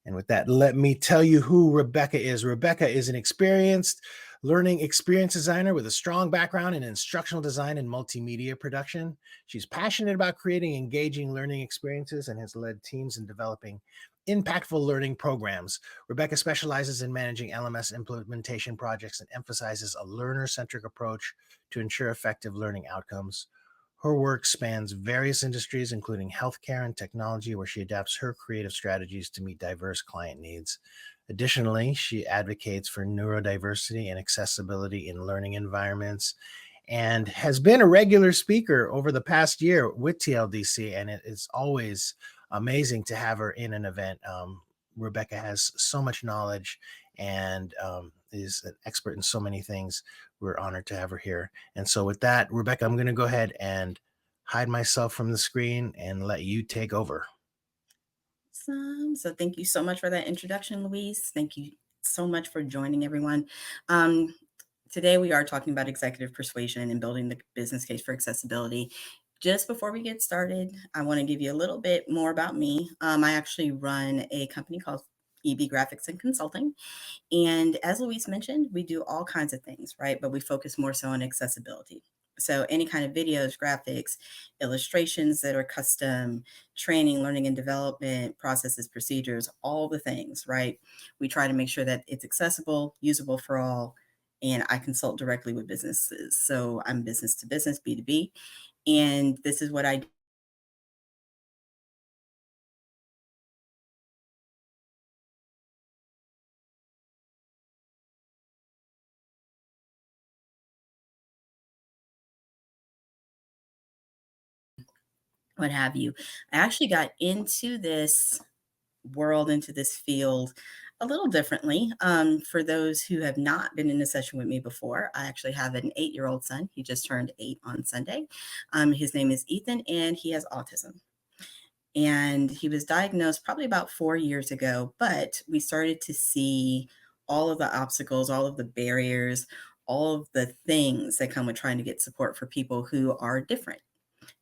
And with that, let me tell you who Rebecca is. Rebecca is an experienced learning experience designer with a strong background in instructional design and multimedia production. She's passionate about creating engaging learning experiences and has led teams in developing impactful learning programs. Rebecca specializes in managing LMS implementation projects and emphasizes a learner-centric approach to ensure effective learning outcomes. Her work spans various industries, including healthcare and technology, where she adapts her creative strategies to meet diverse client needs. Additionally, she advocates for neurodiversity and accessibility in learning environments and has been a regular speaker over the past year with TLDC. And it is always amazing to have her in an event. Rebecca has so much knowledge and is an expert in so many things. We're honored to have her here. And so with that, Rebecca, I'm going to go ahead and hide myself from the screen and let you take over. Awesome. So thank you so much for that introduction, Louise. Thank you so much for joining, everyone. Today we are talking about executive persuasion and building the business case for accessibility. Just before we get started, I want to give you a little bit more about me. I actually run a company called EB Graphics and Consulting. And as Louise mentioned, we do all kinds of things, right? But we focus more so on accessibility. So any kind of videos, graphics, illustrations that are custom, training, learning and development, processes, procedures, all the things, right? We try to make sure that it's accessible, usable for all, and I consult directly with businesses. So I'm business to business, B2B, and this is what I do. What have you. I actually got into this world, into this field a little differently. For those who have not been in a session with me before, I actually have an 8-year-old son. He just turned 8 on Sunday. His name is Ethan, and he has autism. And he was diagnosed probably about 4 years ago, but we started to see all of the obstacles, all of the barriers, all of the things that come with trying to get support for people who are different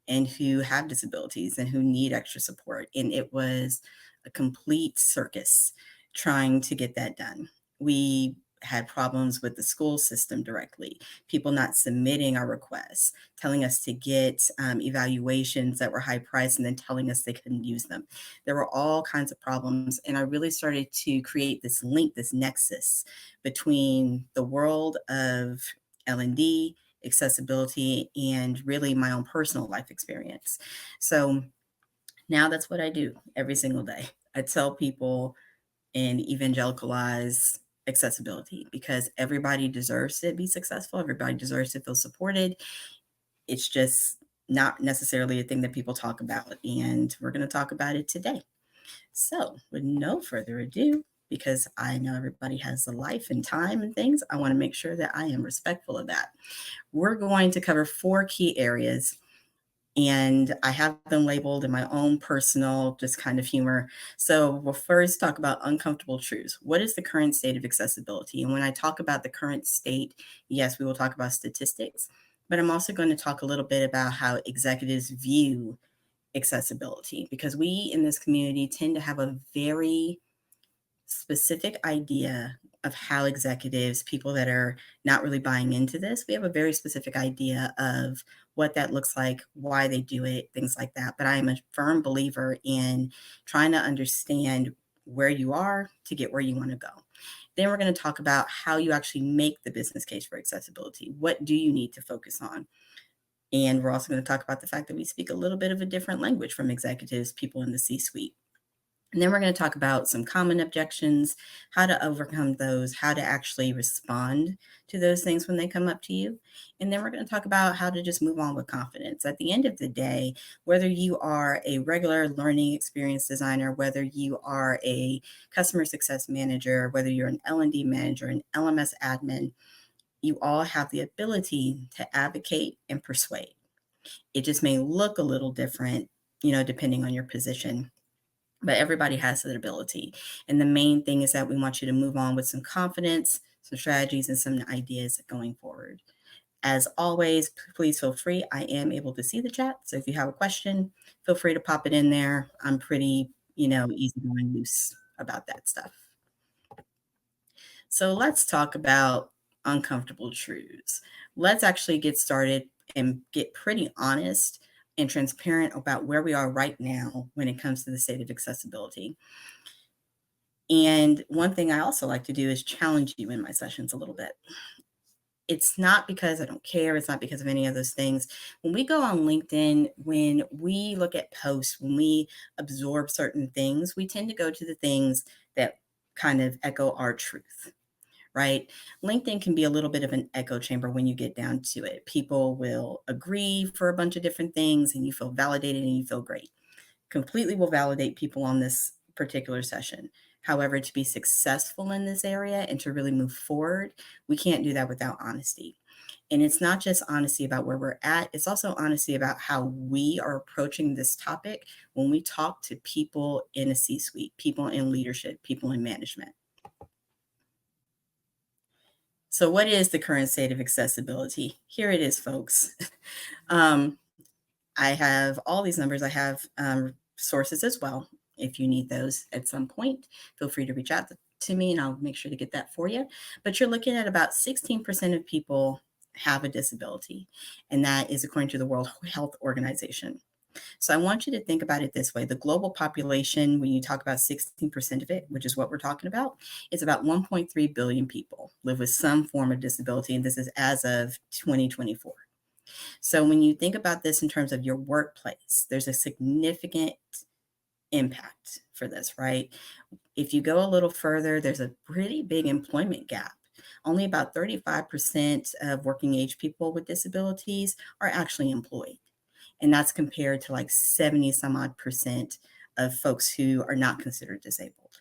and who have disabilities and who need extra support. And it was a complete circus trying to get that done. We had problems with the school system directly, people not submitting our requests, telling us to get evaluations that were high priced and then telling us they couldn't use them. There were all kinds of problems. And I really started to create this link, this nexus between the world of L&D, accessibility, and really my own personal life experience. So now that's what I do every single day. I tell people and evangelicalize accessibility because everybody deserves to be successful. Everybody deserves to feel supported. It's just not necessarily a thing that people talk about. And we're going to talk about it today. So with no further ado, because I know everybody has a life and time and things, I want to make sure that I am respectful of that. We're going to cover 4 key areas, and I have them labeled in my own personal just kind of humor. So we'll first talk about uncomfortable truths. What is the current state of accessibility? And when I talk about the current state, yes, we will talk about statistics, but I'm also going to talk a little bit about how executives view accessibility, because we in this community tend to have a very specific idea of how executives, people that are not really buying into this, we have a very specific idea of what that looks like, why they do it, things like that. But I am a firm believer in trying to understand where you are to get where you want to go. Then we're going to talk about how you actually make the business case for accessibility. What do you need to focus on? And we're also going to talk about the fact that we speak a little bit of a different language from executives, people in the C-suite. And then we're going to talk about some common objections, how to overcome those, how to actually respond to those things when they come up to you. And then we're going to talk about how to just move on with confidence. At the end of the day, whether you are a regular learning experience designer, whether you are a customer success manager, whether you're an L&D manager, an LMS admin, you all have the ability to advocate and persuade. It just may look a little different, depending on your position. But everybody has that ability. And the main thing is that we want you to move on with some confidence, some strategies, and some ideas going forward. As always, please feel free. I am able to see the chat. So if you have a question, feel free to pop it in there. I'm pretty, easy going loose about that stuff. So let's talk about uncomfortable truths. Let's actually get started and get pretty honest and transparent about where we are right now when it comes to the state of accessibility. And one thing I also like to do is challenge you in my sessions a little bit. It's not because I don't care. It's not because of any of those things. When we go on LinkedIn, when we look at posts, when we absorb certain things, we tend to go to the things that kind of echo our truth, right? LinkedIn can be a little bit of an echo chamber when you get down to it. People will agree for a bunch of different things and you feel validated and you feel great. Completely will validate people on this particular session. However, to be successful in this area and to really move forward, we can't do that without honesty. And it's not just honesty about where we're at, it's also honesty about how we are approaching this topic when we talk to people in a C-suite, people in leadership, people in management. So what is the current state of accessibility? Here it is, folks. I have all these numbers. I have sources as well. If you need those at some point, feel free to reach out to me and I'll make sure to get that for you. But you're looking at about 16% of people have a disability, and that is according to the World Health Organization. So I want you to think about it this way. The global population, when you talk about 16% of it, which is what we're talking about, is about 1.3 billion people live with some form of disability, and this is as of 2024. So when you think about this in terms of your workplace, there's a significant impact for this, right? If you go a little further, there's a pretty big employment gap. Only about 35% of working age people with disabilities are actually employed. And that's compared to like 70 some odd percent of folks who are not considered disabled.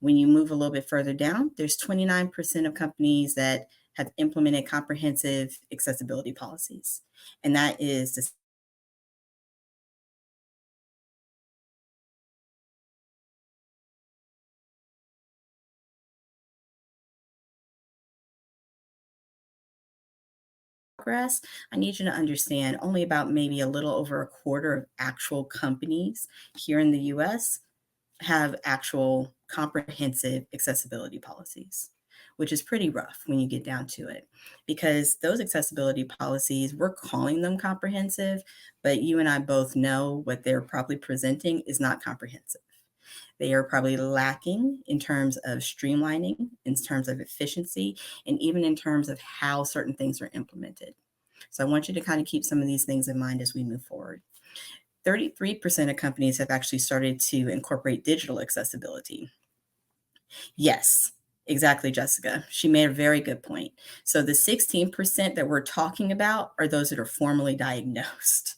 When you move a little bit further down, there's 29% of companies that have implemented comprehensive accessibility policies. And that is the progress. I need you to understand only about maybe a little over a quarter of actual companies here in the US have actual comprehensive accessibility policies, which is pretty rough when you get down to it, because those accessibility policies, we're calling them comprehensive, but you and I both know what they're probably presenting is not comprehensive. They are probably lacking in terms of streamlining, in terms of efficiency, and even in terms of how certain things are implemented. So I want you to kind of keep some of these things in mind as we move forward. 33% of companies have actually started to incorporate digital accessibility. Yes, exactly, Jessica. She made a very good point. So the 16% that we're talking about are those that are formally diagnosed.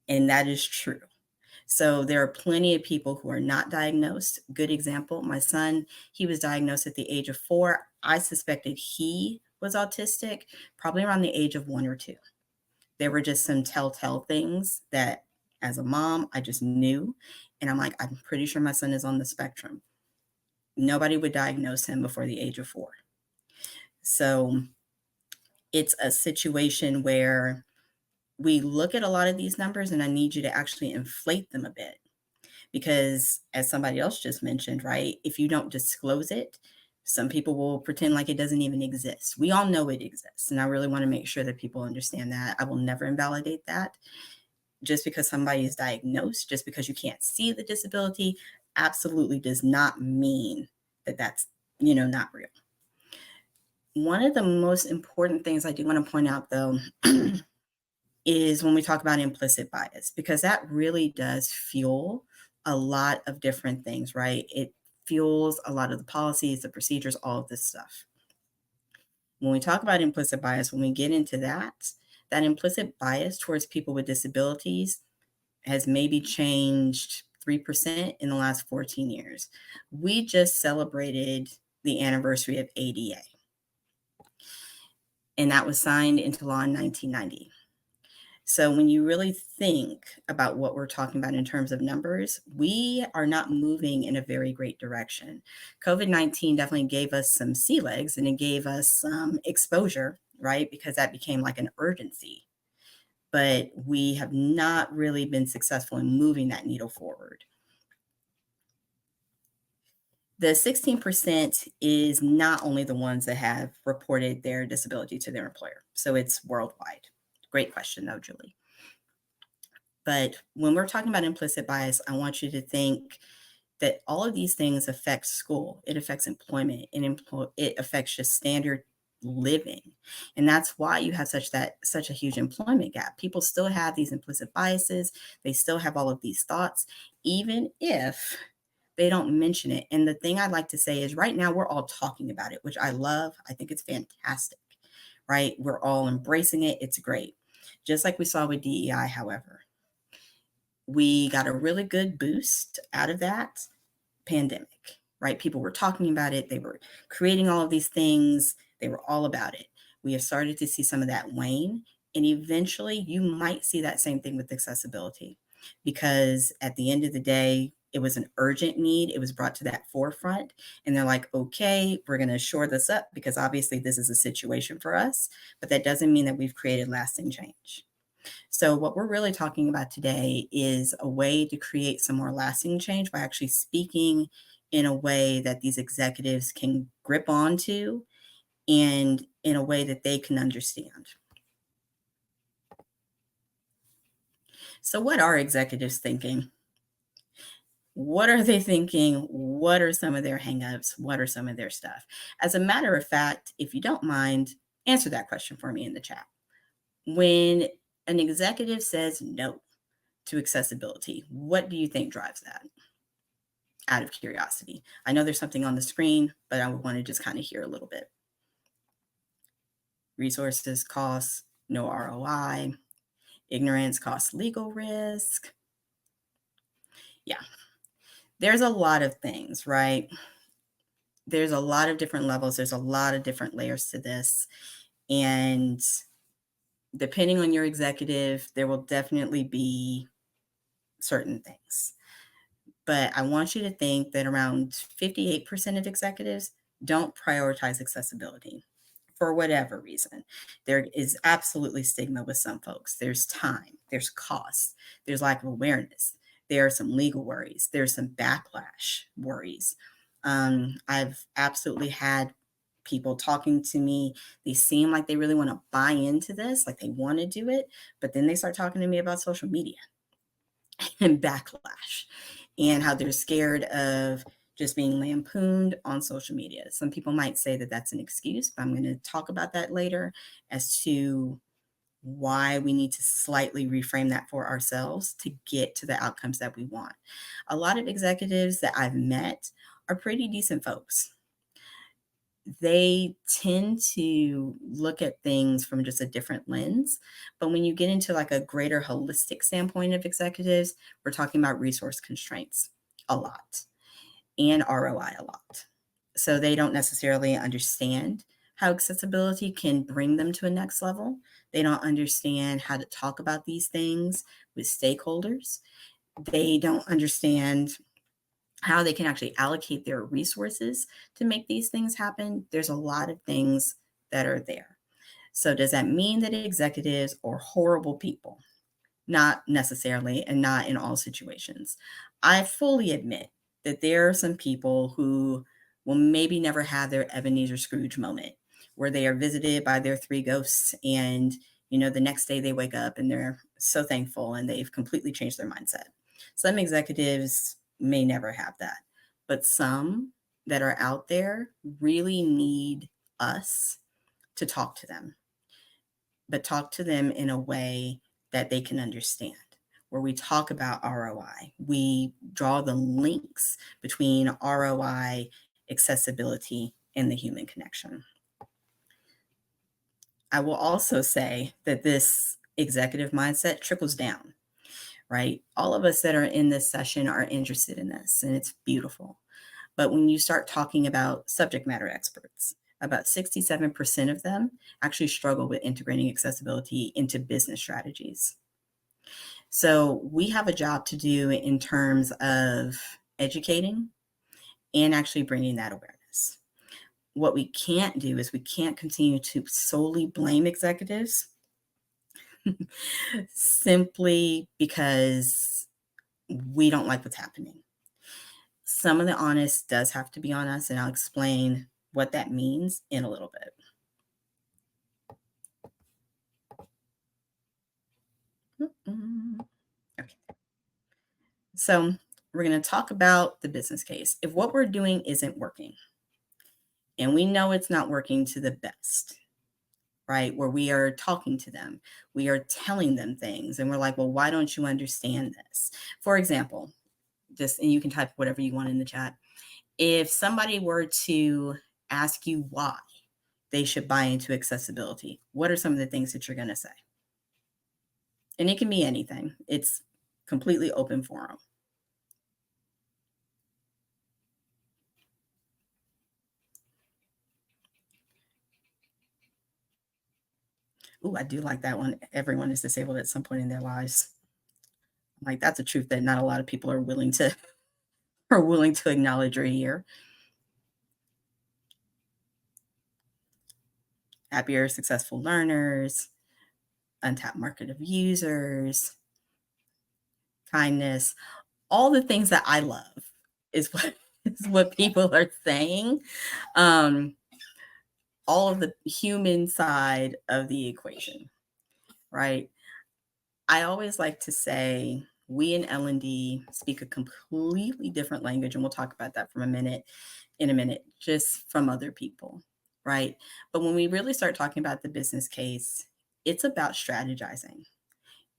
And that is true. So there are plenty of people who are not diagnosed. Good example, my son, he was diagnosed at the age of 4. I suspected he was autistic, probably around the age of 1 or 2. There were just some telltale things that as a mom, I just knew. And I'm like, I'm pretty sure my son is on the spectrum. Nobody would diagnose him before the age of 4. So it's a situation where we look at a lot of these numbers and I need you to actually inflate them a bit. Because as somebody else just mentioned, right, if you don't disclose it, some people will pretend like it doesn't even exist. We all know it exists. And I really want to make sure that people understand that. I will never invalidate that. Just because somebody is diagnosed, just because you can't see the disability, absolutely does not mean that that's, not real. One of the most important things I do want to point out, though, is when we talk about implicit bias, because that really does fuel a lot of different things, right? It fuels a lot of the policies, the procedures, all of this stuff. When we talk about implicit bias, when we get into that implicit bias towards people with disabilities has maybe changed 3% in the last 14 years. We just celebrated the anniversary of ADA, and that was signed into law in 1990. So when you really think about what we're talking about in terms of numbers, we are not moving in a very great direction. COVID-19 definitely gave us some sea legs and it gave us some exposure, right? Because that became like an urgency. But we have not really been successful in moving that needle forward. The 16% is not only the ones that have reported their disability to their employer, so it's worldwide. Great question, though, Julie. But when we're talking about implicit bias, I want you to think that all of these things affect school, it affects employment, it affects just standard living. And that's why you have such a huge employment gap. People still have these implicit biases, they still have all of these thoughts, even if they don't mention it. And the thing I'd like to say is right now we're all talking about it, which I love. I think it's fantastic, right? We're all embracing it. It's great. Just like we saw with DEI, however, we got a really good boost out of that pandemic, right? People were talking about it. They were creating all of these things. They were all about it. We have started to see some of that wane. And eventually you might see that same thing with accessibility, because at the end of the day, it was an urgent need. It was brought to that forefront. And they're like, okay, we're going to shore this up because obviously this is a situation for us. But that doesn't mean that we've created lasting change. So, what we're really talking about today is a way to create some more lasting change by actually speaking in a way that these executives can grip onto and in a way that they can understand. So, what are executives thinking? What are they thinking? What are some of their hangups? What are some of their stuff? As a matter of fact, if you don't mind, answer that question for me in the chat. When an executive says no to accessibility, what do you think drives that? Out of curiosity. I know there's something on the screen, but I want to just kind of hear a little bit. Resources, costs, no ROI, ignorance, costs, legal risk. Yeah, there's a lot of things, right? There's a lot of different levels. There's a lot of different layers to this. And depending on your executive, there will definitely be certain things. But I want you to think that around 58% of executives don't prioritize accessibility for whatever reason. There is absolutely stigma with some folks. There's time, there's cost, there's lack of awareness. There are some legal worries, there's some backlash worries. I've absolutely had people talking to me. They seem like they really want to buy into this, like they want to do it, but then they start talking to me about social media and backlash and how they're scared of just being lampooned on social media. Some people might say that that's an excuse, but I'm going to talk about that later as to why we need to slightly reframe that for ourselves to get to the outcomes that we want. A lot of executives that I've met are pretty decent folks. They tend to look at things from just a different lens. But when you get into like a greater holistic standpoint of executives, we're talking about resource constraints a lot and ROI a lot. So they don't necessarily understand how accessibility can bring them to a next level. They don't understand how to talk about these things with stakeholders. They don't understand how they can actually allocate their resources to make these things happen. There's a lot of things that are there. So does that mean that executives are horrible people? Not necessarily, and not in all situations. I fully admit that there are some people who will maybe never have their Ebenezer Scrooge moment where they are visited by their three ghosts and the next day they wake up and they're so thankful and they've completely changed their mindset. Some executives may never have that, but some that are out there really need us to talk to them, but talk to them in a way that they can understand, where we talk about ROI. We draw the links between ROI, accessibility, and the human connection. I will also say that this executive mindset trickles down, right? All of us that are in this session are interested in this, and it's beautiful. But when you start talking about subject matter experts, about 67% of them actually struggle with integrating accessibility into business strategies. So we have a job to do in terms of educating and actually bringing that awareness. What we can't do is we can't continue to solely blame executives simply because we don't like what's happening. Some of the honest does have to be on us, and I'll explain what that means in a little bit. Mm-mm. Okay. So we're going to talk about the business case. If what we're doing isn't working, and we know it's not working to the best, right? Where we are talking to them, we are telling them things, and we're like, well, why don't you understand this? For example, just, and you can type whatever you want in the chat. If somebody were to ask you why they should buy into accessibility, what are some of the things that you're going to say? And it can be anything, it's completely open forum. Ooh, I do like that one. Everyone is disabled at some point in their lives. Like, that's a truth that not a lot of people are willing to are willing to acknowledge or hear. Happier, successful learners, untapped market of users, kindness, all the things that I love is what is what people are saying. Um, all of the human side of the equation, right? I always like to say we in L&D speak a completely different language, and we'll talk about that in a minute, just from other people, right? But when we really start talking about the business case, it's about strategizing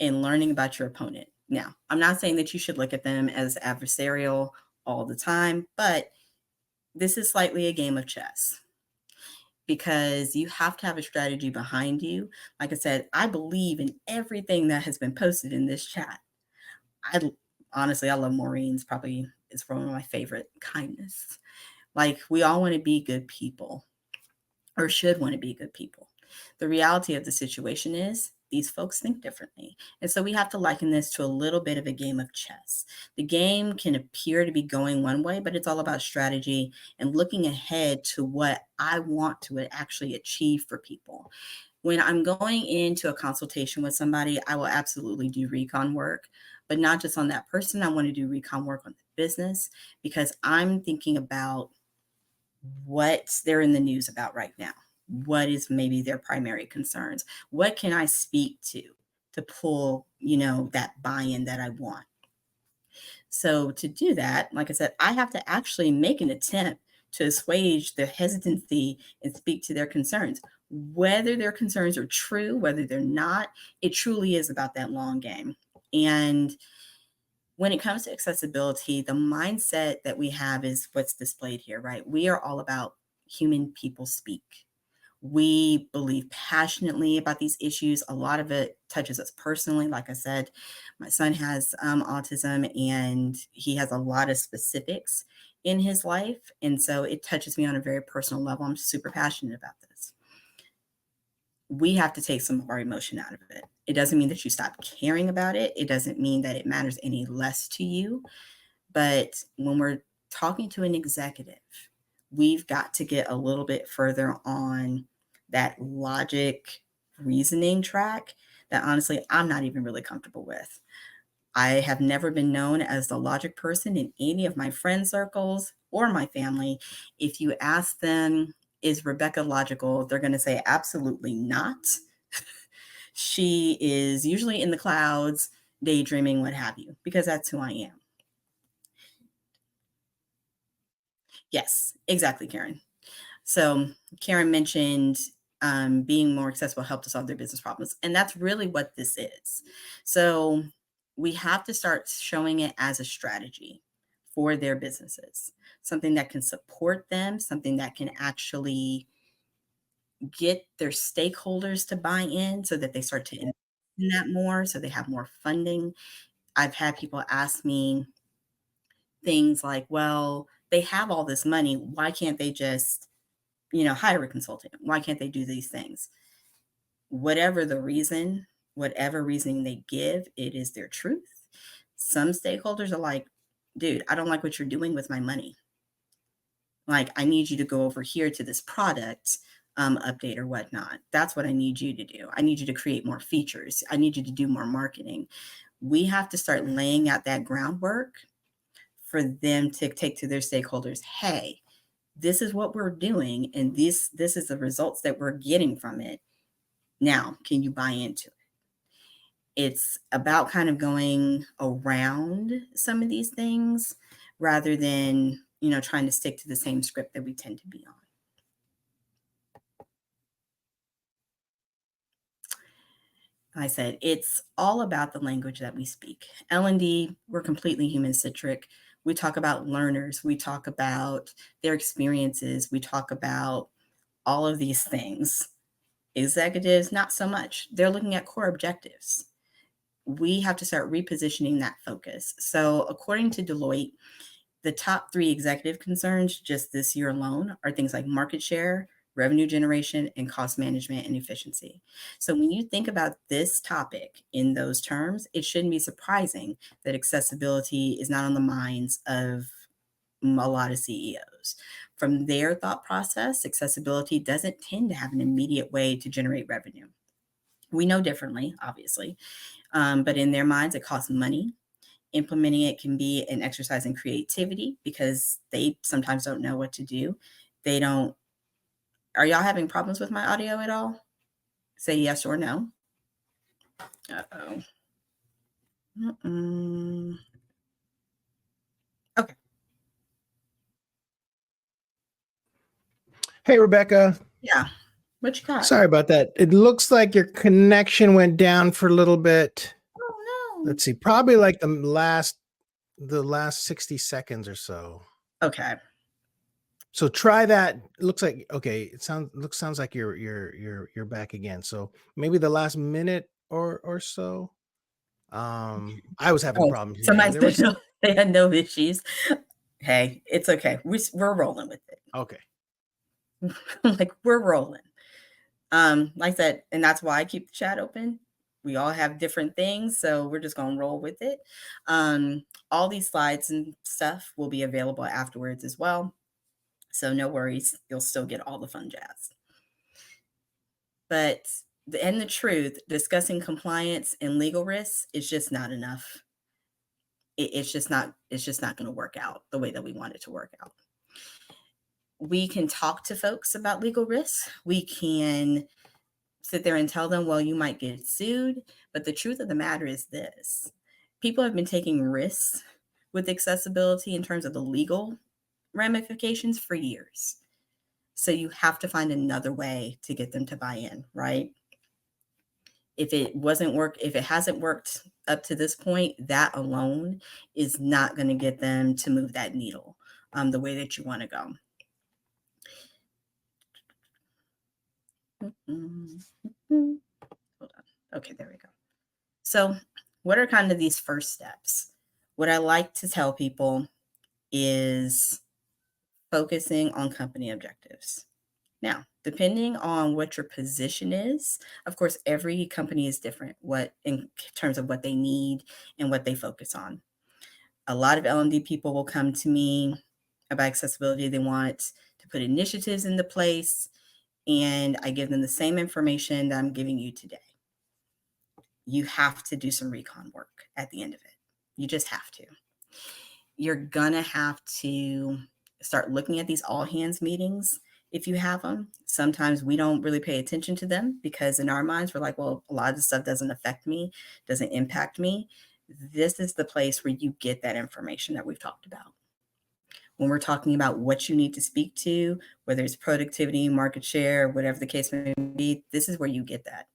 and learning about your opponent. Now, I'm not saying that you should look at them as adversarial all the time, but this is slightly a game of chess because you have to have a strategy behind you. Like I said, I believe in everything that has been posted in this chat. I honestly, I love Maureen's, probably is one of my favorite. Kindness. Like, we all want to be good people, or should want to be good people. The reality of the situation is these folks think differently. And so we have to liken this to a little bit of a game of chess. The game can appear to be going one way, but it's all about strategy and looking ahead to what I want to actually achieve for people. When I'm going into a consultation with somebody, I will absolutely do recon work, but not just on that person. I want to do recon work on the business because I'm thinking about what they're in the news about right now. What is maybe their primary concerns? What can I speak to pull, that buy-in that I want? So to do that, like I said, I have to actually make an attempt to assuage their hesitancy and speak to their concerns. Whether their concerns are true, whether they're not, it truly is about that long game. And when it comes to accessibility, the mindset that we have is what's displayed here, right? We are all about human people speak. We believe passionately about these issues. A lot of it touches us personally. Like I said, my son has autism, and he has a lot of specifics in his life. And so it touches me on a very personal level. I'm super passionate about this. We have to take some of our emotion out of it. It doesn't mean that you stop caring about it. It doesn't mean that it matters any less to you. But when we're talking to an executive, we've got to get a little bit further on that logic reasoning track that honestly, I'm not even really comfortable with. I have never been known as the logic person in any of my friend circles or my family. If you ask them, is Rebecca logical? They're going to say absolutely not. She is usually in the clouds, daydreaming, what have you, because that's who I am. Yes, exactly, Karen. So Karen mentioned being more accessible helped to solve their business problems. And that's really what this is. So we have to start showing it as a strategy for their businesses, something that can support them, something that can actually get their stakeholders to buy in so that they start to invest in that more, so they have more funding. I've had people ask me things like, well, they have all this money. Why can't they just, hire a consultant? Why can't they do these things? Whatever the reason, whatever reasoning they give, it is their truth. Some stakeholders are like, dude, I don't like what you're doing with my money. Like, I need you to go over here to this product update or whatnot. That's what I need you to do. I need you to create more features. I need you to do more marketing. We have to start laying out that groundwork for them to take to their stakeholders, hey, this is what we're doing, and this is the results that we're getting from it. Now, can you buy into it? It's about kind of going around some of these things rather than, trying to stick to the same script that we tend to be on. I said, it's all about the language that we speak. L&D, we're completely human-centric. We talk about learners. We talk about their experiences. We talk about all of these things. Executives, not so much. They're looking at core objectives. We have to start repositioning that focus. So according to Deloitte, the top 3 executive concerns just this year alone are things like market share, revenue generation, and cost management and efficiency. So when you think about this topic in those terms, it shouldn't be surprising that accessibility is not on the minds of a lot of CEOs. From their thought process, accessibility doesn't tend to have an immediate way to generate revenue. We know differently, obviously, but in their minds, it costs money. Implementing it can be an exercise in creativity because they sometimes don't know what to do. They don't. Are y'all having problems with my audio at all? Say yes or no. Uh-oh. Okay. Hey, Rebecca. Yeah. What you got? Sorry about that. It looks like your connection went down for a little bit. Oh no. Let's see, probably like the last 60 seconds or so. Okay. So try that. It looks like okay. It sounds like you're back again. So maybe the last minute or so. I was having problems here. Somebody There was said they had no issues. Hey, it's okay. We're rolling with it. okay. Like we're rolling. Like I said, and that's why I keep the chat open. We all have different things, so we're just gonna roll with it. All these slides and stuff will be available afterwards as well. So no worries, you'll still get all the fun jazz. But the truth, discussing compliance and legal risks is just not enough. It's just not going to work out the way that we want it to work out. We can talk to folks about legal risks. We can sit there and tell them, well, you might get sued. But the truth of the matter is this. People have been taking risks with accessibility in terms of the legal ramifications for years. So you have to find another way to get them to buy in, right? If it hasn't worked up to this point, that alone is not going to get them to move that needle the way that you want to go. Hold on. Okay, there we go. So what are kind of these first steps? What I like to tell people is focusing on company objectives. Now, depending on what your position is, of course, every company is different in terms of what they need and what they focus on. A lot of L&D people will come to me about accessibility. They want to put initiatives into place, and I give them the same information that I'm giving you today. You have to do some recon work at the end of it. You just have to. You're going to have to start looking at these all hands meetings if you have them. Sometimes we don't really pay attention to them because in our minds, we're like, well, a lot of this stuff doesn't affect me, doesn't impact me. This is the place where you get that information that we've talked about. When we're talking about what you need to speak to, whether it's productivity, market share, whatever the case may be, this is where you get that.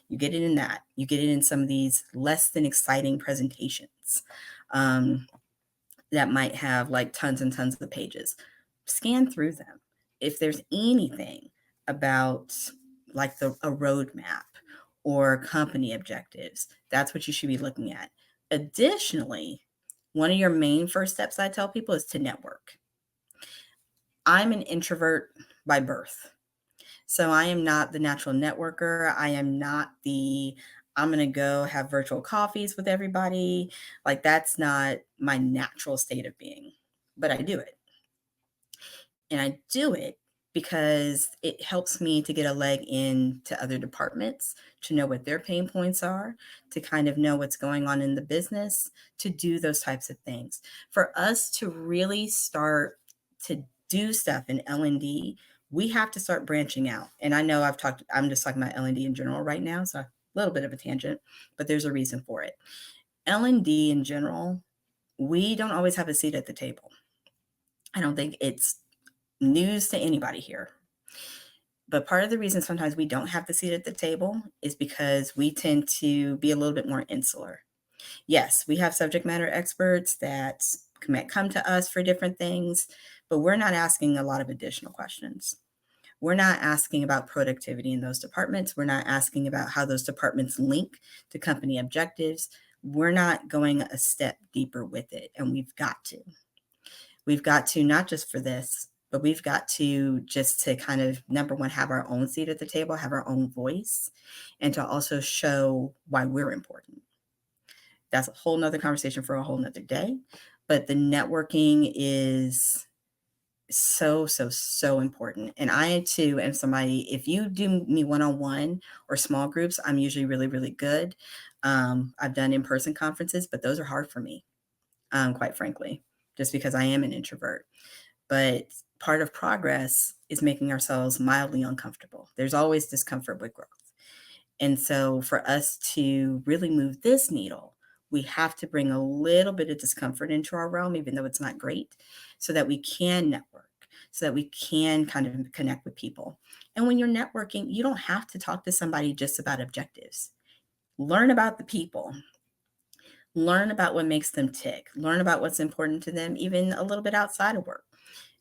You get it in that. You get it in some of these less than exciting presentations that might have like tons and tons of pages. Scan through them. If there's anything about like a roadmap or company objectives, that's what you should be looking at. Additionally, one of your main first steps I tell people is to network. I'm an introvert by birth. So I am not the natural networker. I am not I'm going to go have virtual coffees with everybody. Like that's not my natural state of being, but I do it. And I do it because it helps me to get a leg into other departments, to know what their pain points are, to kind of know what's going on in the business, to do those types of things. For us to really start to do stuff in L&D, we have to start branching out. And I know I'm just talking about L&D in general right now, so a little bit of a tangent, but there's a reason for it. L&D in general, we don't always have a seat at the table. I don't think it's news to anybody here. But part of the reason sometimes we don't have the seat at the table is because we tend to be a little bit more insular. Yes, we have subject matter experts that might come to us for different things, but we're not asking a lot of additional questions. We're not asking about productivity in those departments. We're not asking about how those departments link to company objectives. We're not going a step deeper with it, and we've got to. We've got to, not just for this, but we've got to just to kind of, number one, have our own seat at the table, have our own voice, and to also show why we're important. That's a whole nother conversation for a whole nother day. But the networking is so, so, so important. And I too am somebody, if you do me one-on-one or small groups, I'm usually really, really good. I've done in-person conferences, but those are hard for me, quite frankly, just because I am an introvert. But part of progress is making ourselves mildly uncomfortable. There's always discomfort with growth. And so for us to really move this needle, we have to bring a little bit of discomfort into our realm, even though it's not great, so that we can network, so that we can kind of connect with people. And when you're networking, you don't have to talk to somebody just about objectives. Learn about the people. Learn about what makes them tick. Learn about what's important to them, even a little bit outside of work.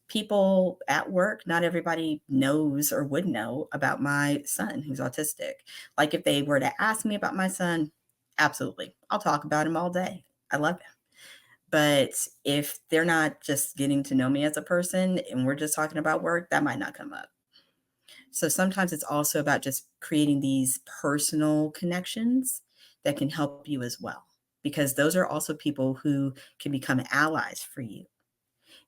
People at work, not everybody knows or would know about my son who's autistic. Like if they were to ask me about my son, absolutely. I'll talk about him all day. I love him. But if they're not just getting to know me as a person and we're just talking about work, that might not come up. So sometimes it's also about just creating these personal connections that can help you as well, because those are also people who can become allies for you.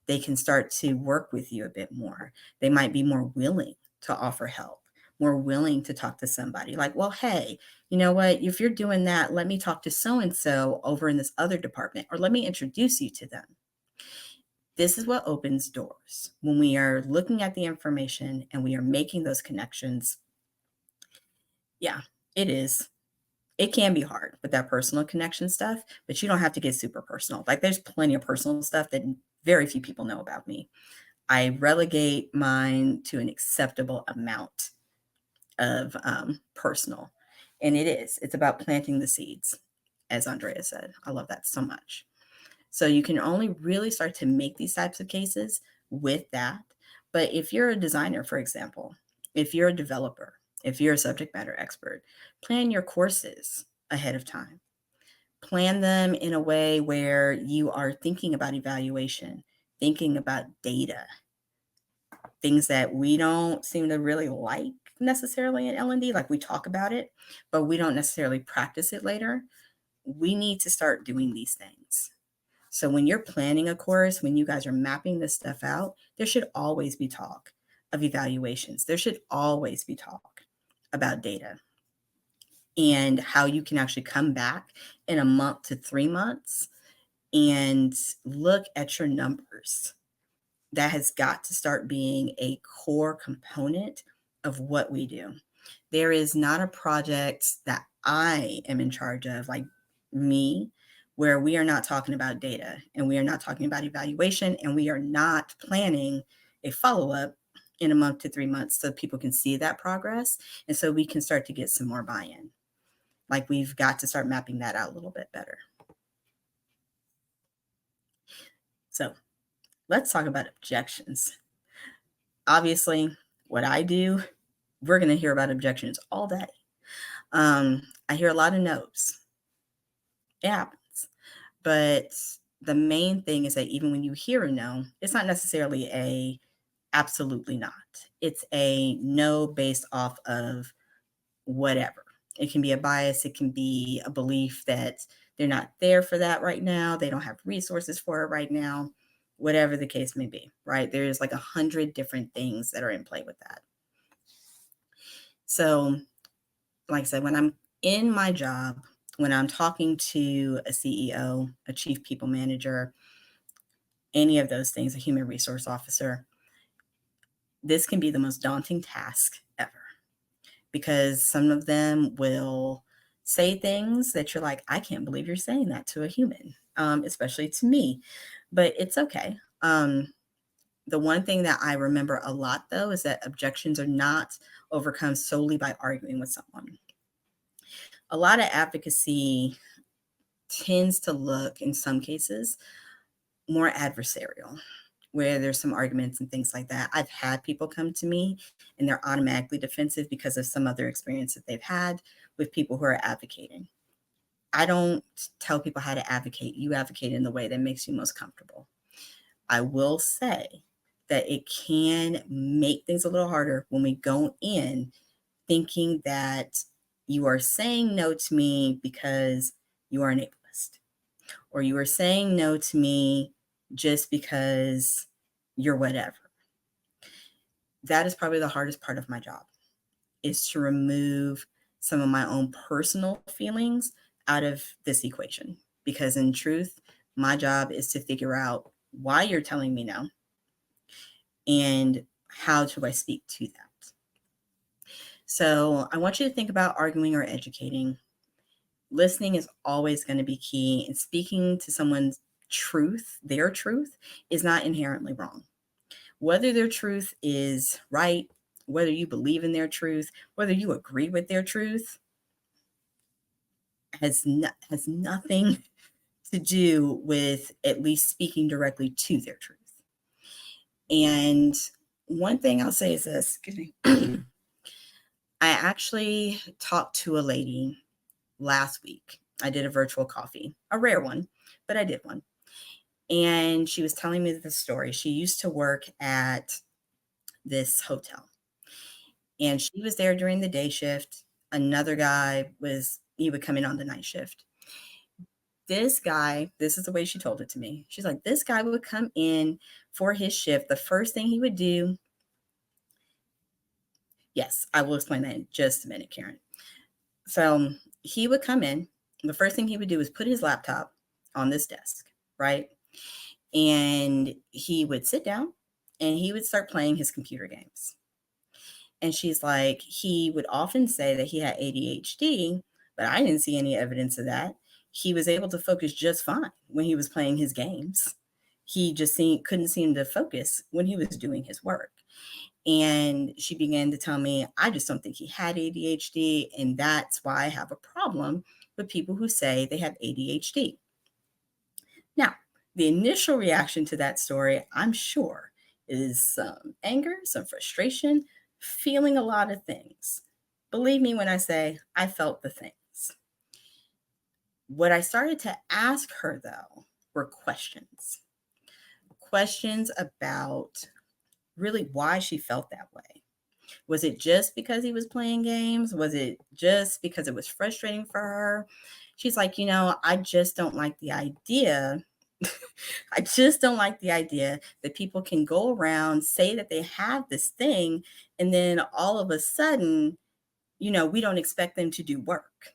They can start to work with you a bit more. They might be more willing to offer help, more willing to talk to somebody like, well, hey, you know what? If you're doing that, let me talk to so and so over in this other department, or let me introduce you to them. This is what opens doors when we are looking at the information and we are making those connections. Yeah, it is. It can be hard with that personal connection stuff, but you don't have to get super personal. Like there's plenty of personal stuff that very few people know about me. I relegate mine to an acceptable amount of personal. And it's about planting the seeds, as Andrea said. I love that so much. So you can only really start to make these types of cases with that. But if you're a designer, for example, if you're a developer, if you're a subject matter expert, plan your courses ahead of time. Plan them in a way where you are thinking about evaluation, thinking about data, things that we don't seem to really like necessarily in L&D. Like we talk about it, but we don't necessarily practice it later. We need to start doing these things. So when you're planning a course, when you guys are mapping this stuff out, there should always be talk of evaluations. There should always be talk about data and how you can actually come back in a month to 3 months and look at your numbers. That has got to start being a core component of what we do. There is not a project that I am in charge of, like me, where we are not talking about data and we are not talking about evaluation and we are not planning a follow-up in a month to 3 months so people can see that progress and so we can start to get some more buy-in. Like we've got to start mapping that out a little bit better. So let's talk about objections. Obviously, what I do, we're going to hear about objections all day. I hear a lot of no's. It happens. But the main thing is that even when you hear a no, it's not necessarily a absolutely not. It's a no based off of whatever. It can be a bias. It can be a belief that they're not there for that right now. They don't have resources for it right now. whatever the case may be, right? There's like 100 different things that are in play with that. So, like I said, when I'm in my job, when I'm talking to a CEO, a chief people manager, any of those things, a human resource officer, this can be the most daunting task ever because some of them will say things that you're like, I can't believe you're saying that to a human, especially to me, but it's okay. The one thing that I remember a lot, though, is that objections are not overcome solely by arguing with someone. A lot of advocacy tends to look, in some cases, more adversarial, where there's some arguments and things like that. I've had people come to me and they're automatically defensive because of some other experience that they've had with people who are advocating. I don't tell people how to advocate. You advocate in the way that makes you most comfortable. I will say that it can make things a little harder when we go in thinking that you are saying no to me because you are an ableist, or you are saying no to me just because you're whatever. That is probably the hardest part of my job, is to remove some of my own personal feelings out of this equation. Because in truth, my job is to figure out why you're telling me no and how do I speak to that. So I want you to think about arguing or educating. Listening is always going to be key, and speaking to someone's truth, their truth, is not inherently wrong. Whether their truth is right, whether you believe in their truth, whether you agree with their truth, has nothing to do with at least speaking directly to their truth. And one thing I'll say is this, excuse me. I actually talked to a lady last week. I did a virtual coffee, a rare one, but I did one. And she was telling me the story. She used to work at this hotel, and she was there during the day shift. Another guy he would come in on the night shift. This guy, this is the way she told it to me. She's like, this guy would come in for his shift. The first thing he would do, yes, I will explain that in just a minute, Karen. So he would come in. The first thing he would do is put his laptop on this desk, right? And he would sit down and he would start playing his computer games. And she's like, he would often say that he had ADHD, but I didn't see any evidence of that. He was able to focus just fine when he was playing his games. He just couldn't seem to focus when he was doing his work. And she began to tell me, I just don't think he had ADHD. And that's why I have a problem with people who say they have ADHD. Now, the initial reaction to that story, I'm sure, is some anger, some frustration, feeling a lot of things. Believe me when I say I felt the things. What I started to ask her, though, were questions. Questions about really why she felt that way. Was it just because he was playing games? Was it just because it was frustrating for her? She's like, I just don't like the idea. I just don't like the idea that people can go around, say that they have this thing, and then all of a sudden, we don't expect them to do work,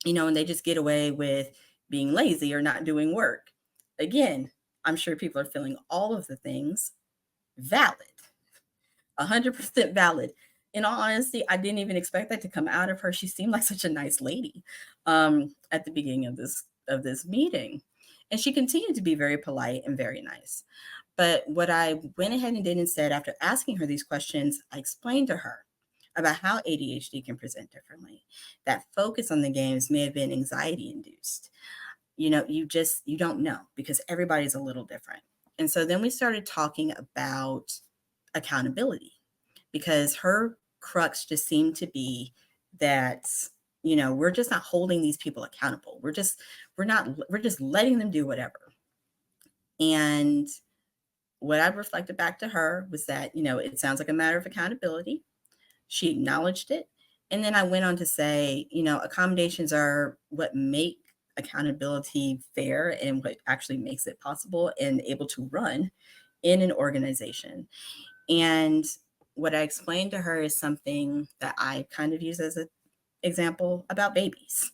and they just get away with being lazy or not doing work. Again, I'm sure people are feeling all of the things. Valid. 100% valid. In all honesty, I didn't even expect that to come out of her. She seemed like such a nice lady at the beginning of this meeting. And she continued to be very polite and very nice. But what I went ahead and did instead, after asking her these questions, I explained to her about how ADHD can present differently. That focus on the games may have been anxiety induced. You don't know because everybody's a little different. And so then we started talking about accountability, because her crux just seemed to be that, we're just not holding these people accountable. We're just letting them do whatever. And what I reflected back to her was that, it sounds like a matter of accountability. She acknowledged it. And then I went on to say, accommodations are what make accountability fair and what actually makes it possible and able to run in an organization. And what I explained to her is something that I kind of use as an example about babies.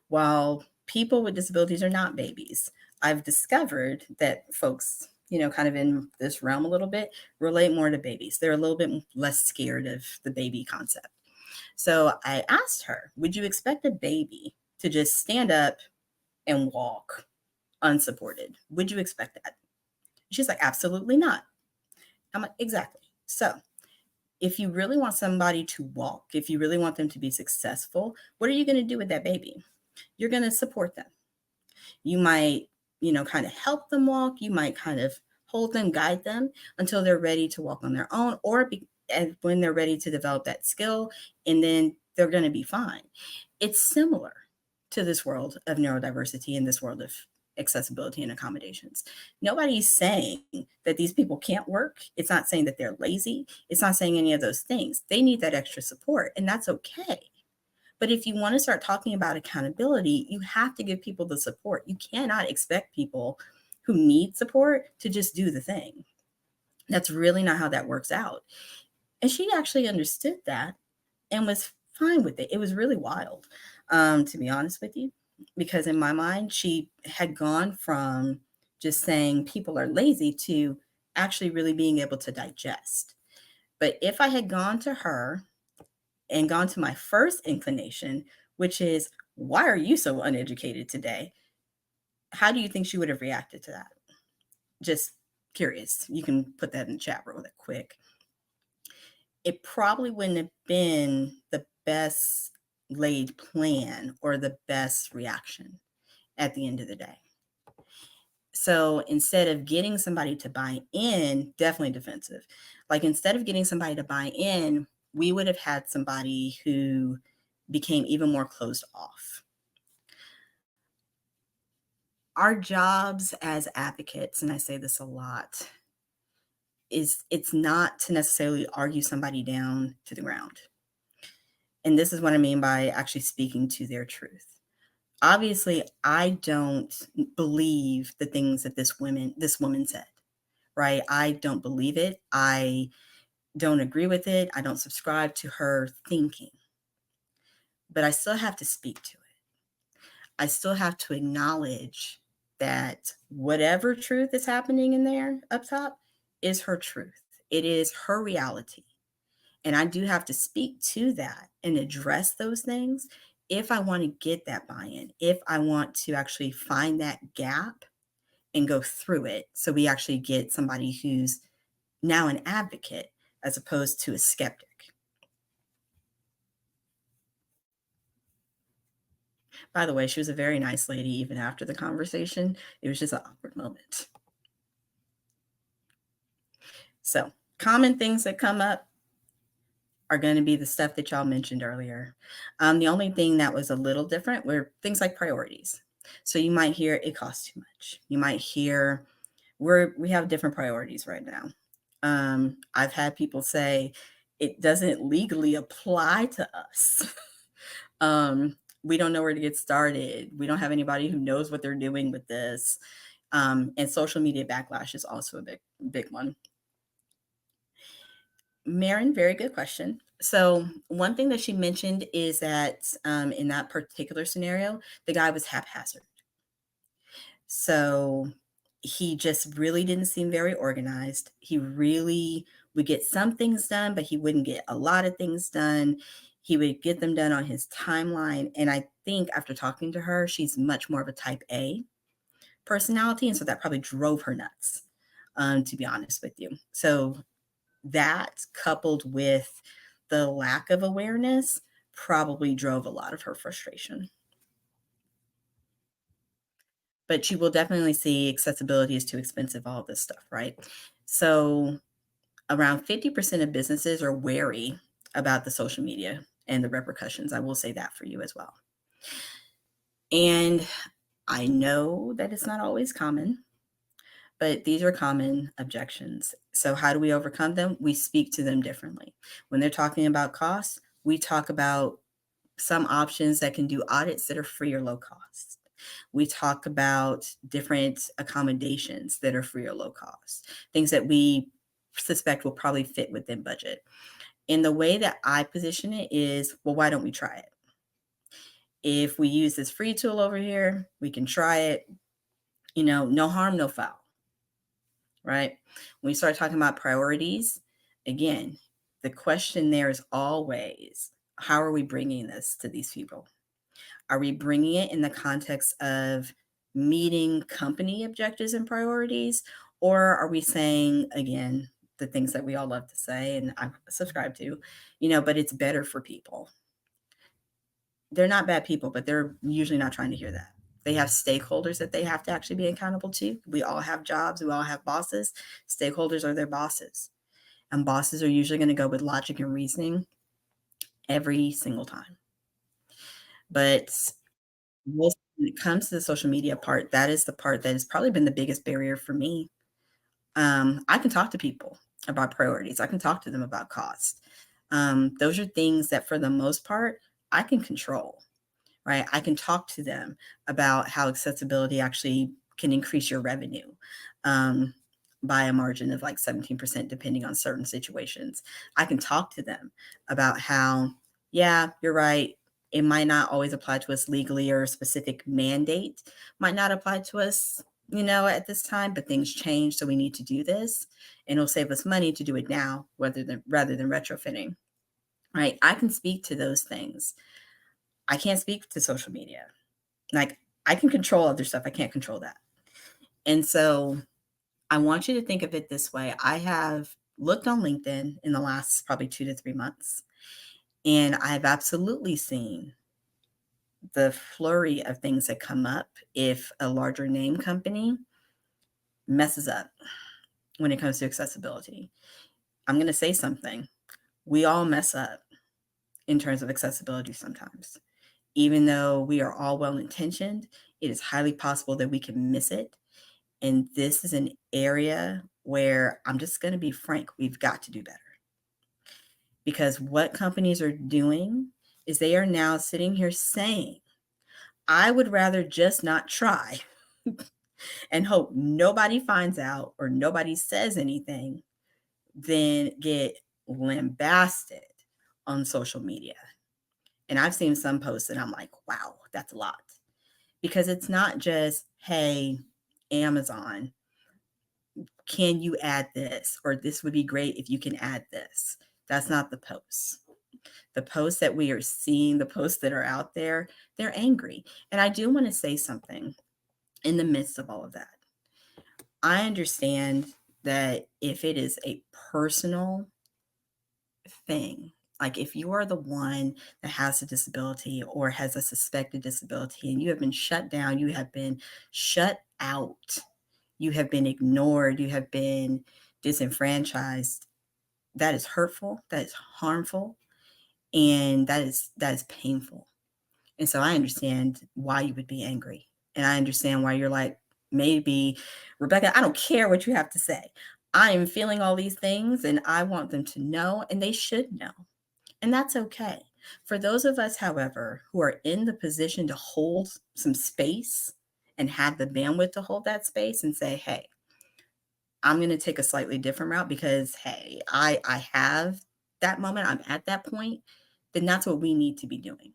While people with disabilities are not babies, I've discovered that folks, kind of in this realm a little bit, relate more to babies. They're a little bit less scared of the baby concept. So I asked her, would you expect a baby to just stand up and walk unsupported? Would you expect that? She's like, absolutely not. I'm like, exactly. So if you really want somebody to walk, if you really want them to be successful, what are you going to do with that baby? You're going to support them. You might, kind of help them walk. You might kind of hold them, guide them until they're ready to walk on their own, or and when they're ready to develop that skill, and then they're going to be fine. It's similar to this world of neurodiversity and this world of accessibility and accommodations. Nobody's saying that these people can't work. It's not saying that they're lazy. It's not saying any of those things. They need that extra support, and that's okay. But if you want to start talking about accountability, you have to give people the support. You cannot expect people who need support to just do the thing. That's really not how that works out. And she actually understood that and was fine with it. It was really wild, to be honest with you, because in my mind, she had gone from just saying people are lazy to actually really being able to digest. But if I had gone to her and gone to my first inclination, which is, why are you so uneducated today? How do you think she would have reacted to that? Just curious. You can put that in the chat real quick. It probably wouldn't have been the best laid plan or the best reaction at the end of the day. So instead of getting somebody to buy in, definitely defensive. Like instead of getting somebody to buy in, we would have had somebody who became even more closed off. Our jobs as advocates, and I say this a lot, it's not to necessarily argue somebody down to the ground. And this is what I mean by actually speaking to their truth. Obviously, I don't believe the things that this woman said, right? I don't believe it. I don't agree with it. I don't subscribe to her thinking. But I still have to speak to it. I still have to acknowledge that whatever truth is happening in there up top is her truth. It is her reality. And I do have to speak to that and address those things if I want to get that buy-in, if I want to actually find that gap and go through it. So we actually get somebody who's now an advocate as opposed to a skeptic. By the way, she was a very nice lady even after the conversation. It was just an awkward moment. So, common things that come up are going to be the stuff that y'all mentioned earlier. The only thing that was a little different were things like priorities. So you might hear it costs too much. You might hear we have different priorities right now. I've had people say it doesn't legally apply to us. We don't know where to get started. We don't have anybody who knows what they're doing with this. And social media backlash is also a big one. Marin, very good question. So one thing that she mentioned is that in that particular scenario, the guy was haphazard. So he just really didn't seem very organized. He really would get some things done, but he wouldn't get a lot of things done. He would get them done on his timeline. And I think after talking to her, she's much more of a type A personality. And so that probably drove her nuts, to be honest with you. So that coupled with the lack of awareness probably drove a lot of her frustration. But you will definitely see accessibility is too expensive, all this stuff, right? So around 50% of businesses are wary about the social media and the repercussions. I will say that for you as well. And I know that it's not always common, but these are common objections. So how do we overcome them? We speak to them differently. When they're talking about costs, we talk about some options that can do audits that are free or low cost. We talk about different accommodations that are free or low cost, things that we suspect will probably fit within budget. And the way that I position it is, well, why don't we try it? If we use this free tool over here, we can try it. No harm, no foul, right? When we start talking about priorities, again, the question there is always, how are we bringing this to these people? Are we bringing it in the context of meeting company objectives and priorities? Or are we saying, again, the things that we all love to say and I subscribe to, but it's better for people? They're not bad people, but they're usually not trying to hear that. They have stakeholders that they have to actually be accountable to. We all have jobs, we all have bosses. Stakeholders are their bosses. And bosses are usually going to go with logic and reasoning every single time. But when it comes to the social media part, that is the part that has probably been the biggest barrier for me. I can talk to people about priorities. I can talk to them about cost. Those are things that, for the most part, I can control, right? I can talk to them about how accessibility actually can increase your revenue by a margin of like 17%, depending on certain situations. I can talk to them about how, yeah, you're right. It might not always apply to us legally, or a specific mandate might not apply to us, at this time, but things change. So we need to do this, and it'll save us money to do it now rather than retrofitting, right? I can speak to those things. I can't speak to social media. Like, I can control other stuff. I can't control that. And so I want you to think of it this way. I have looked on LinkedIn in the last probably 2 to 3 months, and I've absolutely seen the flurry of things that come up if a larger name company messes up when it comes to accessibility. I'm going to say something. We all mess up in terms of accessibility sometimes. Even though we are all well intentioned, it is highly possible that we can miss it. And this is an area where I'm just going to be frank, we've got to do better. Because what companies are doing is they are now sitting here saying, I would rather just not try and hope nobody finds out or nobody says anything than get lambasted on social media. And I've seen some posts and I'm like, wow, that's a lot. Because it's not just, hey, Amazon, can you add this? Or this would be great if you can add this. That's not the posts. The posts that we are seeing, the posts that are out there, they're angry. And I do want to say something in the midst of all of that. I understand that if it is a personal thing, like if you are the one that has a disability or has a suspected disability and you have been shut down, you have been shut out, you have been ignored, you have been disenfranchised, that is hurtful, that is harmful, and that is painful. And so I understand why you would be angry. And I understand why you're like, maybe, Rebecca, I don't care what you have to say. I am feeling all these things and I want them to know, and they should know. And that's okay. For those of us, however, who are in the position to hold some space and have the bandwidth to hold that space and say, hey, I'm going to take a slightly different route because, hey, I have that moment, I'm at that point, then that's what we need to be doing.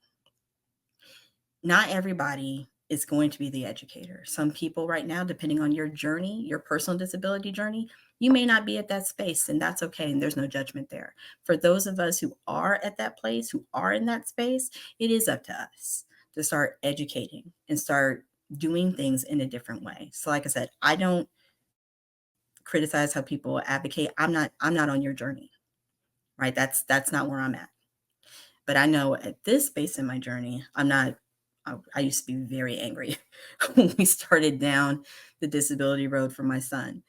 Not everybody is going to be the educator. Some people right now, depending on your journey, your personal disability journey, you may not be at that space, and that's okay. And there's no judgment there. For those of us who are at that place, who are in that space, it is up to us to start educating and start doing things in a different way. So like I said, I don't criticize how people advocate. I'm not on your journey, right? That's not where I'm at. But I know at this space in my journey, I'm not. I used to be very angry when we started down the disability road for my son.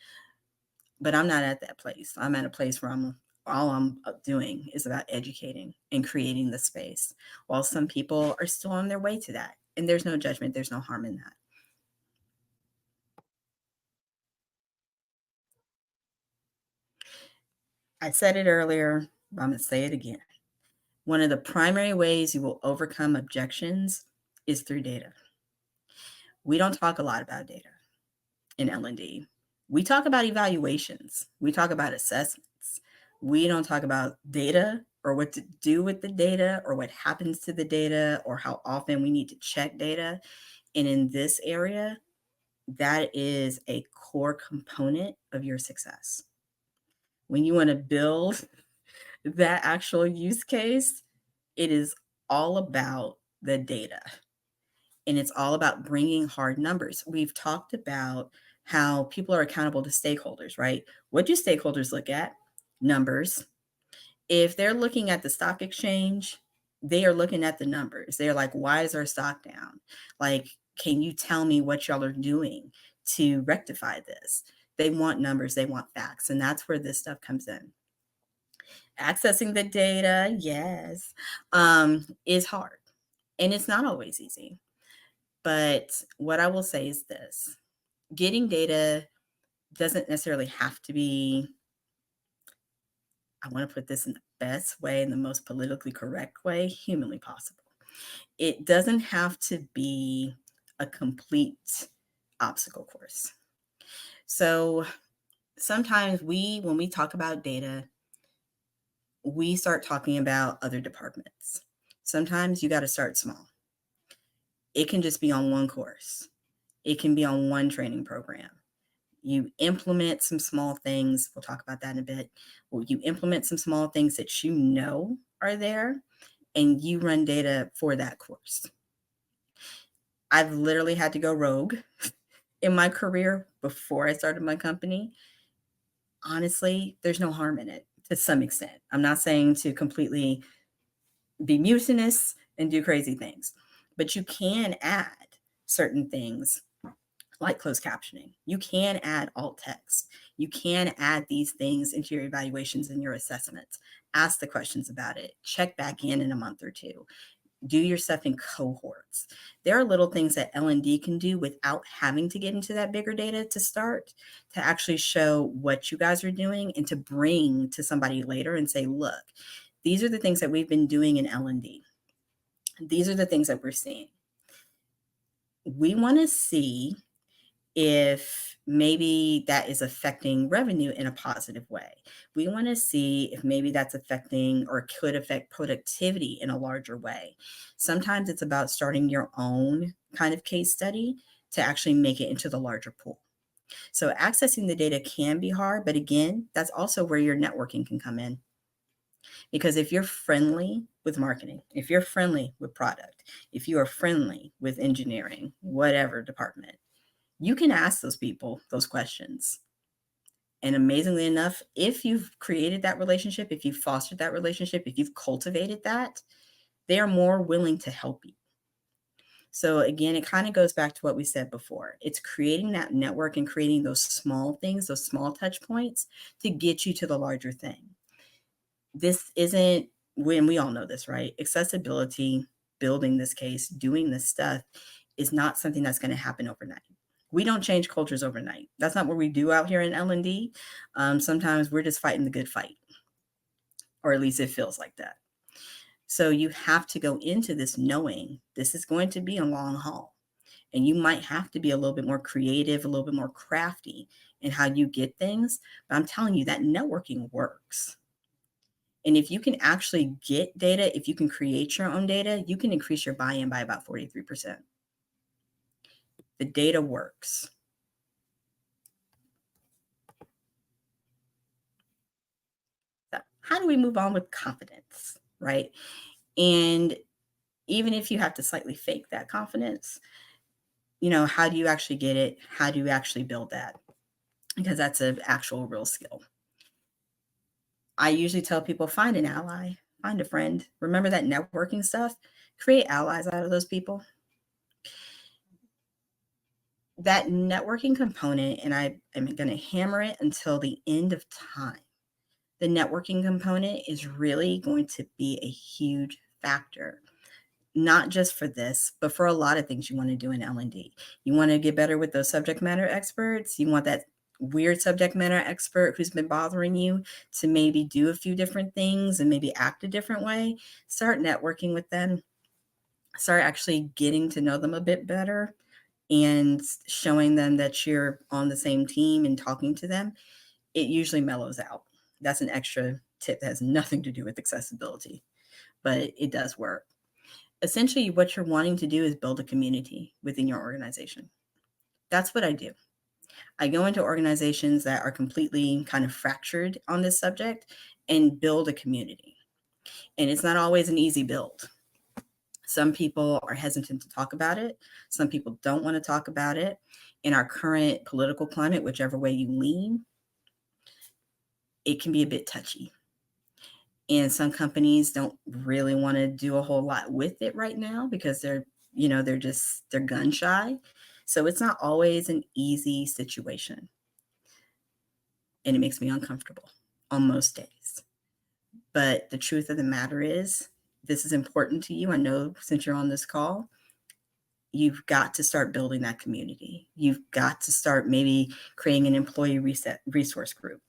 But I'm not at that place. I'm at a place where all I'm doing is about educating and creating the space, while some people are still on their way to that. And there's no judgment, there's no harm in that. I said it earlier, but I'm going to say it again. One of the primary ways you will overcome objections is through data. We don't talk a lot about data in L&D. We talk about evaluations. We talk about assessments. We don't talk about data or what to do with the data or what happens to the data or how often we need to check data. And in this area, that is a core component of your success. When you want to build that actual use case, it is all about the data. And it's all about bringing hard numbers. We've talked about how people are accountable to stakeholders, right? What do stakeholders look at? Numbers. If they're looking at the stock exchange, they are looking at the numbers. They're like, why is our stock down? Like, can you tell me what y'all are doing to rectify this? They want numbers, they want facts. And that's where this stuff comes in. Accessing the data, yes, is hard. And it's not always easy. But what I will say is this: getting data doesn't necessarily have to be, I want to put this in the best way, in the most politically correct way humanly possible. It doesn't have to be a complete obstacle course. So sometimes when we talk about data, we start talking about other departments. Sometimes you got to start small. It can just be on one course. It can be on one training program. You implement some small things. We'll talk about that in a bit. Well, you implement some small things that you know are there, and you run data for that course. I've literally had to go rogue in my career before I started my company. Honestly, there's no harm in it to some extent. I'm not saying to completely be mutinous and do crazy things, but you can add certain things like closed captioning. You can add alt text. You can add these things into your evaluations and your assessments. Ask the questions about it. Check back in a month or two. Do your stuff in cohorts. There are little things that L&D can do without having to get into that bigger data to start, to actually show what you guys are doing and to bring to somebody later and say, look, these are the things that we've been doing in L&D. These are the things that we're seeing. We want to see if maybe that is affecting revenue in a positive way. We want to see if maybe that's affecting or could affect productivity in a larger way. Sometimes it's about starting your own kind of case study to actually make it into the larger pool. So accessing the data can be hard, but again, that's also where your networking can come in. Because if you're friendly with marketing, if you're friendly with product, if you are friendly with engineering, whatever department, you can ask those people those questions. And amazingly enough, if you've created that relationship, if you've fostered that relationship, if you've cultivated that, they are more willing to help you. So again, it kind of goes back to what we said before. It's creating that network and creating those small things, those small touch points to get you to the larger thing. This isn't, when we all know this, right? Accessibility, building this case, doing this stuff is not something that's going to happen overnight. We don't change cultures overnight. That's not what we do out here in L&D. Sometimes we're just fighting the good fight, or at least it feels like that. So you have to go into this knowing this is going to be a long haul, and you might have to be a little bit more creative, a little bit more crafty in how you get things. But I'm telling you that networking works. And if you can actually get data, if you can create your own data, you can increase your buy-in by about 43%. The data works. So how do we move on with confidence, right? And even if you have to slightly fake that confidence, how do you actually get it? How do you actually build that? Because that's an actual real skill. I usually tell people, find an ally, find a friend. Remember that networking stuff? Create allies out of those people. That networking component, and I am going to hammer it until the end of time. The networking component is really going to be a huge factor, not just for this, but for a lot of things you want to do in L&D. You want to get better with those subject matter experts. You want that weird subject matter expert who's been bothering you to maybe do a few different things and maybe act a different way. Start networking with them. Start actually getting to know them a bit better. and showing them that you're on the same team and talking to them, it usually mellows out. That's an extra tip that has nothing to do with accessibility, but it does work. Essentially, what you're wanting to do is build a community within your organization. That's what I do. I go into organizations that are completely kind of fractured on this subject and build a community. And it's not always an easy build. Some people are hesitant to talk about it. Some people don't want to talk about it. In our current political climate, whichever way you lean, it can be a bit touchy. And some companies don't really want to do a whole lot with it right now because they're gun shy. So it's not always an easy situation. And it makes me uncomfortable on most days. But the truth of the matter is, this is important to you. I know since you're on this call, you've got to start building that community. You've got to start maybe creating an employee resource group.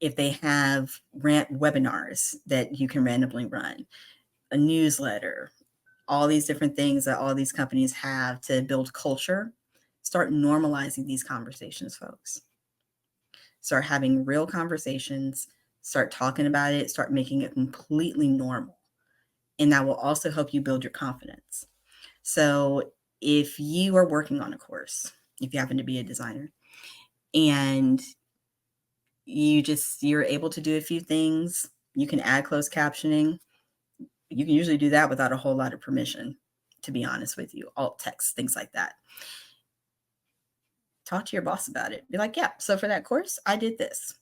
If they have webinars that you can randomly run, a newsletter, all these different things that all these companies have to build culture, start normalizing these conversations, folks. Start having real conversations, start talking about it, start making it completely normal. And that will also help you build your confidence. So if you are working on a course, if you happen to be a designer, and you're able to do a few things, you can add closed captioning. You can usually do that without a whole lot of permission, to be honest with you, alt text, things like that. Talk to your boss about it. Be like, yeah, so for that course, I did this.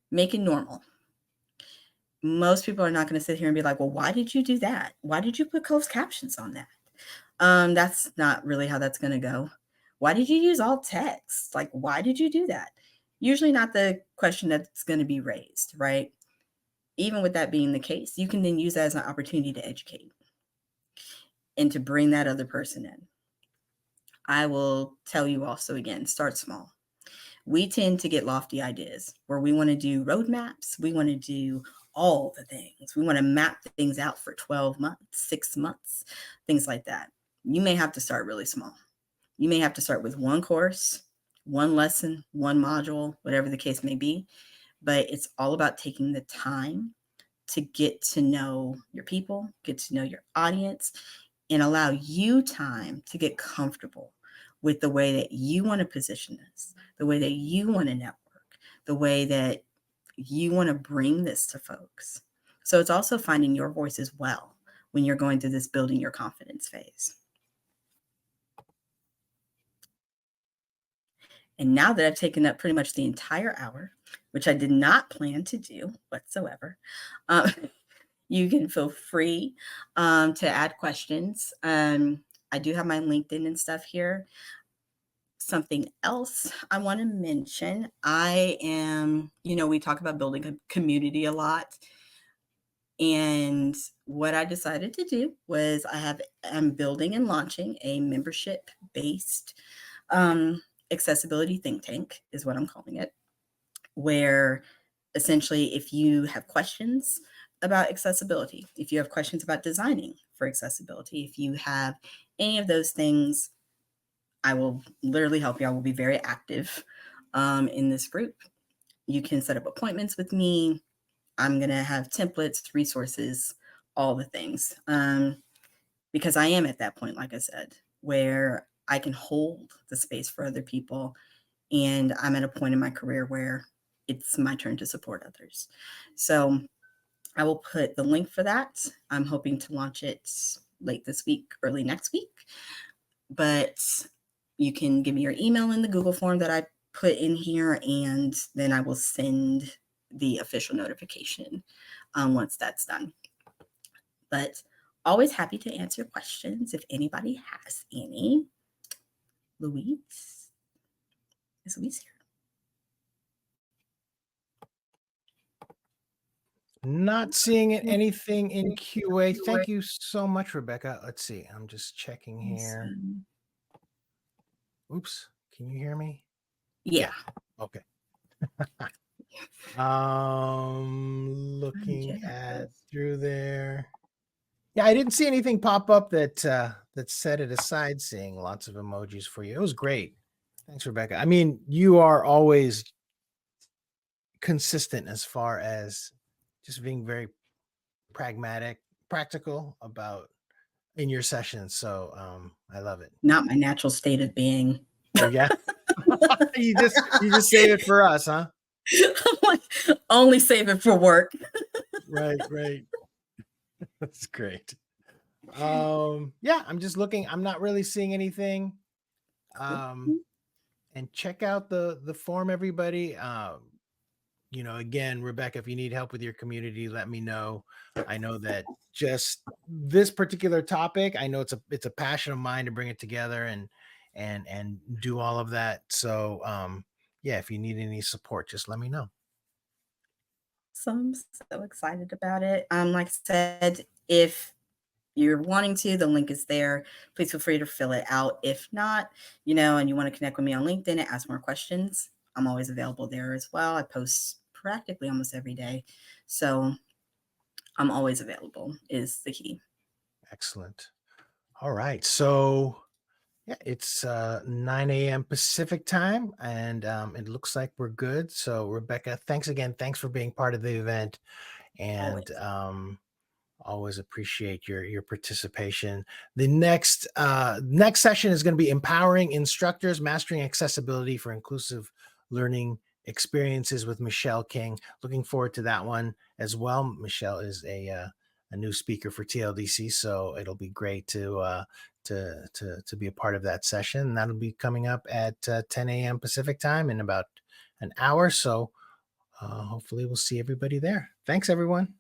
Make it normal. Most people are not going to sit here and be like, well, why did you do that? Why did you put closed captions on that? That's not really how that's going to go. Why did you use alt text? Like, why did you do that? Usually not the question that's going to be raised, right? Even with that being the case, you can then use that as an opportunity to educate and to bring that other person in. I will tell you also again, start small. We tend to get lofty ideas where we want to do roadmaps. We want to do all the things. We want to map things out for 12 months, 6 months, things like that. You may have to start really small. You may have to start with one course, one lesson, one module, whatever the case may be. But it's all about taking the time to get to know your people, get to know your audience, and allow you time to get comfortable with the way that you want to position this, the way that you want to network, the way that you want to bring this to folks. So it's also finding your voice as well when you're going through this building your confidence phase. And now that I've taken up pretty much the entire hour, which I did not plan to do whatsoever, you can feel free to add questions. I do have my LinkedIn and stuff here. Something else I want to mention, I am, we talk about building a community a lot. And what I decided to do was I'm building and launching a membership-based accessibility think tank is what I'm calling it, where essentially if you have questions about accessibility, if you have questions about designing for accessibility, if you have any of those things, I will literally help you. I will be very active in this group. You can set up appointments with me. I'm going to have templates, resources, all the things, because I am at that point, like I said, where I can hold the space for other people. And I'm at a point in my career where it's my turn to support others. So I will put the link for that. I'm hoping to launch it late this week, early next week. But you can give me your email in the Google form that I put in here, and then I will send the official notification once that's done. But always happy to answer questions if anybody has any. Louise? Is Louise here? Not seeing anything in QA. Thank you so much, Rebecca. Let's see. I'm just checking here. Oops. Can you hear me? Yeah. Okay. Looking at through there. Yeah, I didn't see anything pop up that that set it aside, seeing lots of emojis for you. It was great. Thanks, Rebecca. I mean, you are always consistent as far as just being very pragmatic, practical about in your sessions. So I love it. Not my natural state of being. Oh yeah. You just save it for us, huh? Like, only save it for work. Right, right. That's great. Yeah, I'm just looking. I'm not really seeing anything. Um, and check out the form, everybody. Again, Rebecca, if you need help with your community, let me know. I know that just this particular topic, I know it's a passion of mine to bring it together and do all of that. So yeah, if you need any support, just let me know. So I'm so excited about it. Like I said, if you're wanting to, the link is there. Please feel free to fill it out. If not, and you want to connect with me on LinkedIn and ask more questions, I'm always available there as well. I post practically almost every day. So I'm always available is the key. Excellent. All right. So yeah, it's 9 a.m. Pacific time, and it looks like we're good. So, Rebecca, thanks again. Thanks for being part of the event, and Always. always appreciate your participation. The next session is going to be empowering instructors, mastering accessibility for inclusive learning experiences with Michelle King. Looking forward to that one as well. Michelle is a new speaker for TLDC, so it'll be great to be a part of that session. And that'll be coming up at 10 a.m. Pacific time in about an hour. So hopefully we'll see everybody there. Thanks, everyone.